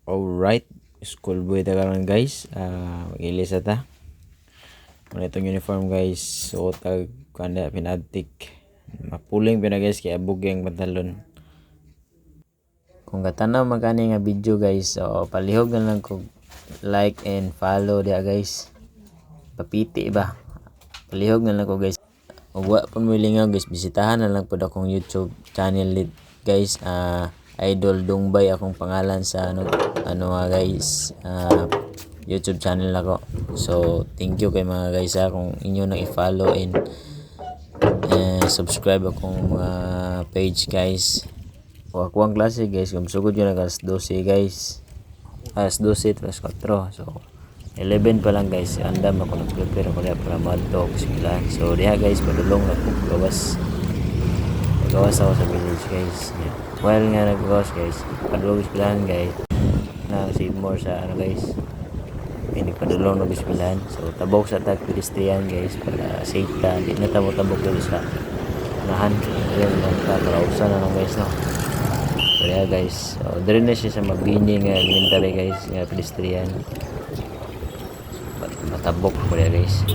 Alright, school boy ta karon guys. Mag-ilis ta. Muna itong uniform guys. So tag kanda pinatik. Mapuling pina guys kaya bugyang pantalon. Kung katanaw magani nga video guys, so palihog na lang kog like and follow dia guys. Papiti ba? Palihog na lang ko guys. Ug wa pun mo lingaw guys, bisitahan na lang pud akong YouTube channel guys. Idol Dungbay akong pangalan sa guys, YouTube channel ako. So thank you kay mga guys kung inyo nang i-follow and subscribe akong mga page guys. O ako ang klase guys, kung sugod yun alas 12 guys, alas 12 plus 4, so 11 pa lang guys. Andam ako nag-prepare ako para madto og eskwelahan. So diha guys, padulong ako gawas ako sa village guys. Yeah. While nga nag-gawas guys, padulong eskwelahan guys na save more sa guys, padulong ng eskwelahan. So tabok sa tag pedestrian guys para safe ta, di na tabok dito sa nahan yun lang kakalausan na lang guys no. So yeah guys, so dire na siya sa mabini nga elementary guys nga pedestrian, matabok po guys.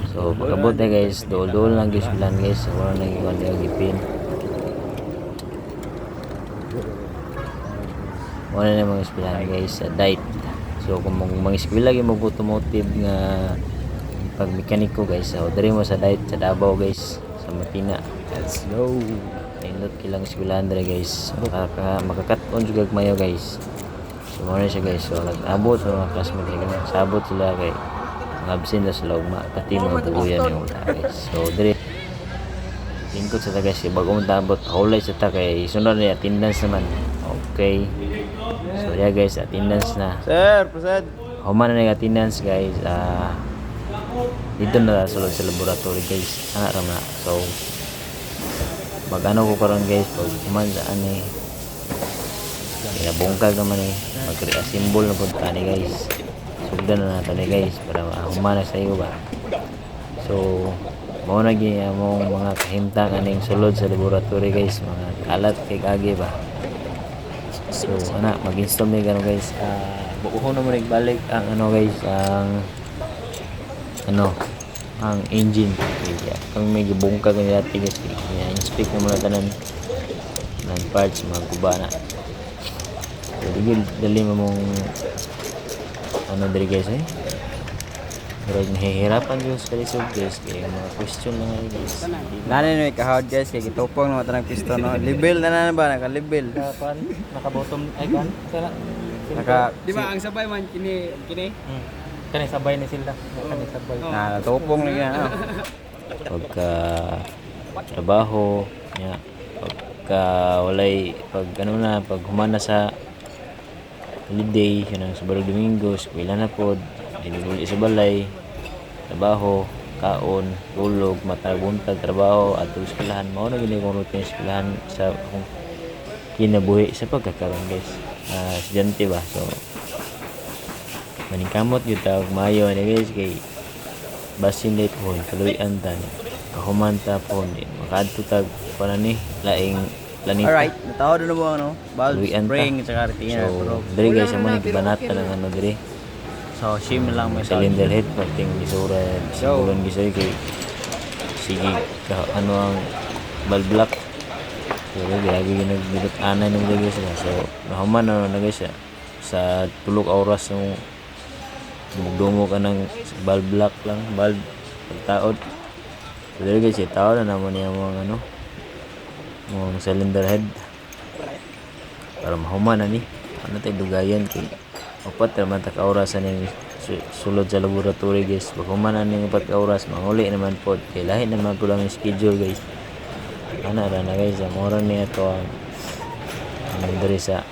So pagkabot na guys, dool lang guys plan guys. So wala nang iwan yung gipin, wala na mga eskwelahan guys sa diet. So kung mga eskwela lagi mag automotive nga pag mekaniko guys, so diri mo sa diet sa Davao guys, sa Matina. Let's go. Indot kilang eskwelahan diri guys. Makakat-on juga mayo guys. So mo siya guys. So nag-abot sa mga classmate nila. Sabot sila kay absent na sila ugma pati mga tuguyan yung guys. So diri lingkod sa ta guys, bago mo tabot hulay sa ta kay sunod ni attendance naman. Okay. So yeah guys, attendance na. Sir, proceed. Human na yung attendance guys. Dito na sulod sa laboratory guys. Ana ra na. So magano ko karon guys pag human sa ani. Bungkag naman mag-reassemble na pud tani guys. Sugdan na natin guys para humana sa iyo ba. So mao na gyud among mga kahimtang aning sulod sa laboratory guys, mga kalat kay kage ba. So ana mag-install mi gano guys. Buuhon na mo balik ang guys, ang engine. Okay, kung may gibungkag nga dati guys, inspect na muna tanan ng parts mga gubana. So dali mo mong diri guys pero nahihirapan yung sa lisod guys kaya mga question lang guys. Nani no ikahawd guys kay gitupong na tanang piston no. Level na ba naka-level. Naka bottom ay kan. Di ba ang sabay man kini? Kani sabay ni sila. Kani sabay. Tupong lang yan. Pagka trabaho nya, pagka walay pag humana sa holiday yun ang Sabado Domingo, eskwela na pod, dinuli sa balay, trabaho, kaon, tulog, matag, buntag, trabaho at eskwelahan. Mao na gini kong routine eskwelahan sa akong kinabuhi sa pagkakaroon guys. Estudyante ba, so maningkamot yun tawag mayo na guys kay basin day po kaluyan ta kahumanta po makadto tag pana ni laing planeta. Alright, natawa doon mo valve, spring, at saka retina. So diri guys amo ni gibanata ng diri. So shim lang may Cylinder head pating bisura sigulon gisoy kay sige ang valve block. So lagi ginagbilot anay ng guys. So nahuman na guys sa tulog oras ng dumugdungo ka ng valve block lang, valve pagtaod. So diri guys taod na naman niya mga mga cylinder head para mahuman na ni tayo dugayan kay upat naman ta ka oras ning sulod sa laboratory guys. Pag human na ning upat ka oras manguli naman pod kay lahi naman po lang yung schedule guys. Ana ra na guys ang oras ni ato ang diri sa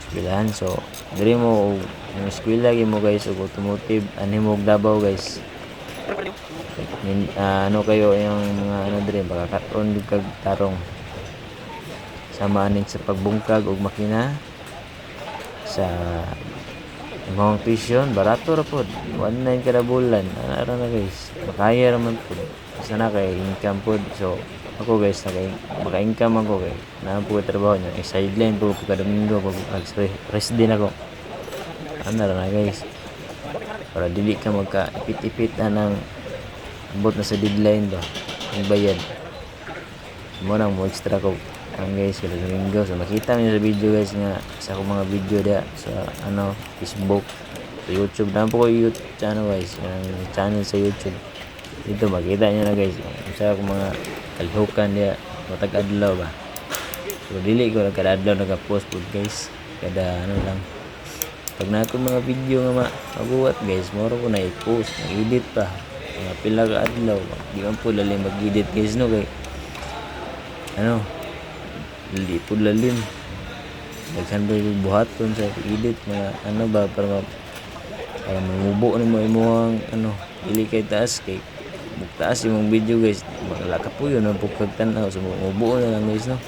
eskwelahan. So diri mo ang eskwela gi mo guys ug automotive ani mo Davao guys. Kayo yung mga diri pagkakaton kag tarong sama aning sa pagbungkag og makina sa Imong tuition barato ra pod. 19 kada bulan. Ana ra na guys. Makaya ra man pod. Sana kay income pod. So ako guys maka-income ako kay na po trabaho niya. Sideline po kada linggo pag rest din ako. Ana ra na guys. Para dili ka magka ipit-ipit na ng abot na sa deadline ba. Ang bayad. Mo nang mo extra ko ang guys kada linggo. So makita niyo sa video guys nga sa akong mga video dia sa Facebook, sa YouTube. Dami po ko YouTube channel guys. Yung channel sa YouTube. Dito makita niyo na guys. Sa akong mga kalhukan dia matag adlaw ba. So dili ko kada adlaw naka-post po guys. Kada lang. Pag na ako mga video nga mabuhat guys, moro ko na i-post, mag-edit pa. Mga pila ka adlaw. Di man po lalim mag-edit guys no kay hindi po lalim. Daghan ba yung buhaton sa edit mga ba para mamubo na mo imong dili kay taas kay buktaas yung video guys. Malaka po yun ang pagkagtanaw so mamubo na lang guys no.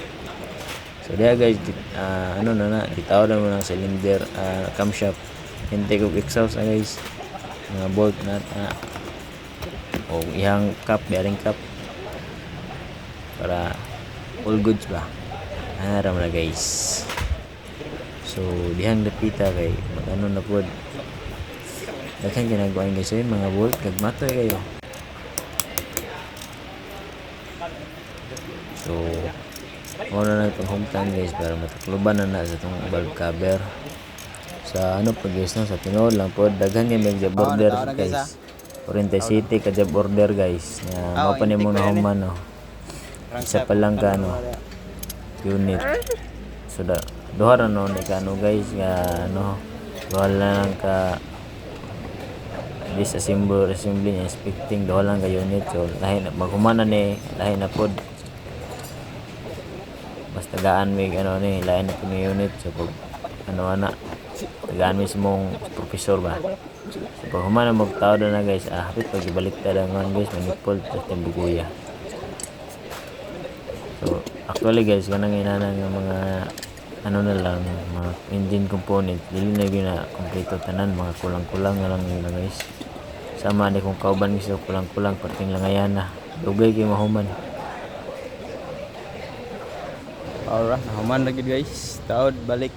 So diya guys gitawad na mo ng cylinder camshaft intake of exhaust guys, mga bolt nut o ihang cap, bearing cap para all goods ba. Ram na guys. So dihang dapita kay magano na pod. Daghan ginagawa guys mga bolt kag matoy kayo. So muna na itong hometown guys para matakluban na sa itong valve cover. Sa po guys no, sa tinood lang po daghan nga may job order guys. Oriente City ka job order guys. Mao pa nimo na human no. Isa pa lang ka unit. So duha ra no ni kano guys nga duha lang ka assembly inspecting duha lang ka unit. So lahi na maghumana ni lahi na pod. Mas tagaan may lain na po ng unit. So pag tagaan mismong professor ba. So pag humana magtao na guys hapit pag ibalik tadangan guys manipol tapos timbuguya. So actually guys kanang inana nga mga na lang mga engine component dili na gyud na kompleto tanan, mga kulang-kulang na lang yun guys. Sama ni kung kauban guys kulang-kulang pating langayan na dugay kay mahuman. Alright, nahuman lagi guys. Taod balik.